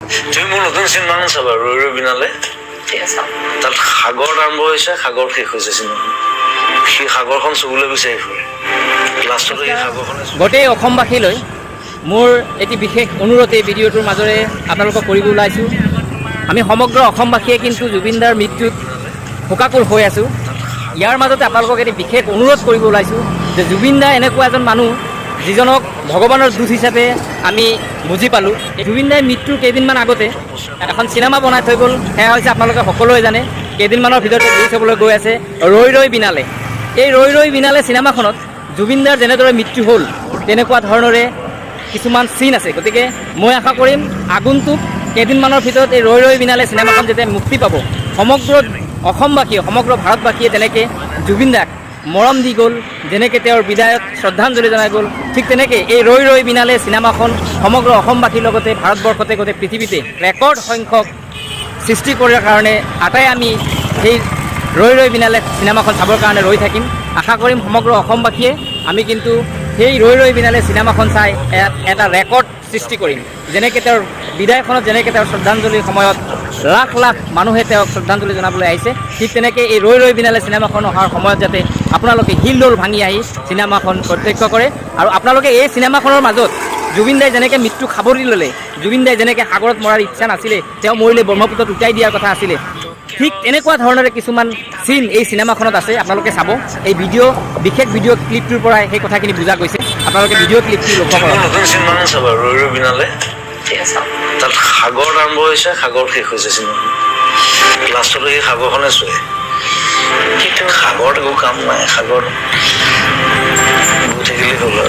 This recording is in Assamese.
তুমি মোৰ নতুন চিনেমাখন চাবা ৰৈ ৰৈ বিনালে তাত সাগৰ আৰম্ভ হৈছে সাগৰ শেষ হৈছে চিনেমাখন সেই সাগৰখন চুবলৈ বিচাৰি ফুৰে লাষ্টত সেই সাগৰখনে গোটেই অসমবাসীলৈ মোৰ এটি বিশেষ অনুৰোধ এই ভিডিঅ'টোৰ মাজেৰে আপোনালোকক কৰিব ওলাইছোঁ আমি সমগ্ৰ অসমবাসীয়ে কিন্তু জুবিনদাৰ মৃত্যুত শোকাকুল হৈ আছোঁ ইয়াৰ মাজতে আপোনালোকক এটি বিশেষ অনুৰোধ কৰিব ওলাইছোঁ যে জুবিনদা এনেকুৱা এজন মানুহ যিজনক ভগৱানৰ দূত হিচাপে আমি বুজি পালোঁ জুবিনদাৰ মৃত্যুৰ কেইদিনমান আগতে এখন চিনেমা বনাই থৈ গ'ল সেয়া হৈছে আপোনালোকে সকলোৱে জানে কেইদিনমানৰ ভিতৰতে ৰিলিজ হ'বলৈ গৈ আছে ৰৈ ৰৈ বিনালে এই ৰৈ ৰৈ বিনালে চিনেমাখনত জুবিনদাৰ যেনেদৰে মৃত্যু হ'ল তেনেকুৱা ধৰণৰে কিছুমান চিন আছে গতিকে মই আশা কৰিম আগন্তুক কেইদিনমানৰ ভিতৰত এই ৰৈ ৰৈ বিনালে চিনেমাখন যেতিয়া মুক্তি পাব সমগ্ৰ অসমবাসীয়ে সমগ্ৰ ভাৰতবাসীয়ে যেনেকৈ জুবিনদাক মৰম দি গ'ল যেনেকৈ তেওঁৰ বিদায়ত শ্ৰদ্ধাঞ্জলি জনাই গ'ল ঠিক তেনেকৈ এই ৰৈ ৰৈ বিনালে চিনেমাখন সমগ্ৰ অসমবাসীৰ লগতে ভাৰতবৰ্ষতে গোটেই পৃথিৱীতে ৰেকৰ্ড সংখ্যক সৃষ্টি কৰাৰ কাৰণে আটাই আমি সেই ৰৈ ৰৈ বিনালে চিনেমাখন চাবৰ কাৰণে ৰৈ থাকিম আশা কৰিম সমগ্ৰ অসমবাসীয়ে আমি কিন্তু সেই ৰৈ ৰৈ বিনালে চিনেমাখন চাই এটা ৰেকৰ্ড সৃষ্টি কৰিম যেনেকৈ তেওঁৰ বিদায়খনত যেনেকৈ তেওঁৰ শ্ৰদ্ধাঞ্জলিৰ সময়ত লাখ লাখ মানুহে তেওঁক শ্ৰদ্ধাঞ্জলি জনাবলৈ আহিছে ঠিক তেনেকৈ এই ৰৈ ৰৈ বিনালে চিনেমাখন অহাৰ সময়ত যাতে আপোনালোকে হিলদোল ভাঙি আহি চিনেমাখন প্ৰত্যক্ষ কৰে আৰু আপোনালোকে এই চিনেমাখনৰ মাজত জুবিনদাই যেনেকৈ মৃত্যু সাৱৰি ল'লে জুবিনদাই যেনেকৈ সাগৰত মৰাৰ ইচ্ছা নাছিলে তেওঁ মৰিলে ব্ৰহ্মপুত্ৰত উটাই দিয়াৰ কথা আছিলে ঠিক এনেকুৱা ধৰণৰে কিছুমান চিন এই চিনেমাখনত আছে আপোনালোকে চাব এই বিশেষ ভিডিঅ' ক্লিপটোৰ পৰাই সেই কথাখিনি বুজা গৈছে আপোনালোকে ভিডিঅ' ক্লিপটো লক্ষ্য কৰক নতুন চিনেমাখন চাবা ৰৈ ৰৈ বিনালে তাত সাগৰ আৰম্ভ হৈছে সাগৰ শেষ হৈছে চিনেমাখন লাষ্টত সেই সাগৰখনে চুৱে সাগৰত একো কাম নাই সাগৰ গৈ থাকিলে হ'ল আৰু